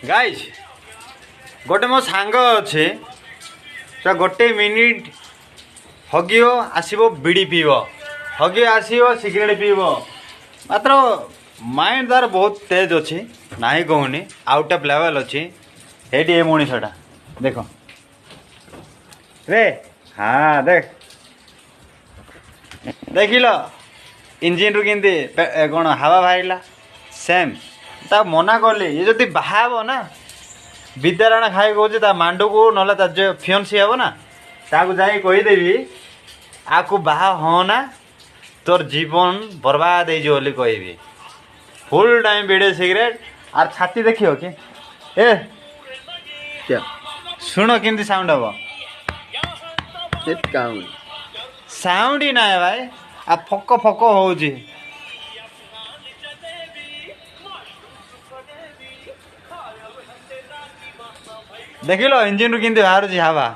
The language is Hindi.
गाइज गोटे मो सांग अच्छे गोटे मिनिट हगियो आसो बीड़ी पीब हगियो आसो सिगरेट पीब मात्र माइंड तार बहुत तेज अच्छी ना कहूनी आउट ऑफ लेवल अच्छी ये मनीषटा देख रे हाँ देख देखिल इंजिन रु केमती कौन हवा बाहर सेम ता मना कली ये जदि बाहाब ना विद्यारायण खाई कहे मांडू को ना जो फियंसी हे ना ताकू जा कहीदेवी आपको बाहा होना तोर जीवन बर्बाद हो कहबी full time Bhide cigarette are छाती देखियो कि ए क्या शुण केमती साउंड हम साउंड ही ना है भाई आ फक फक हो देख लो इंजिन रु केमती बाहर हवा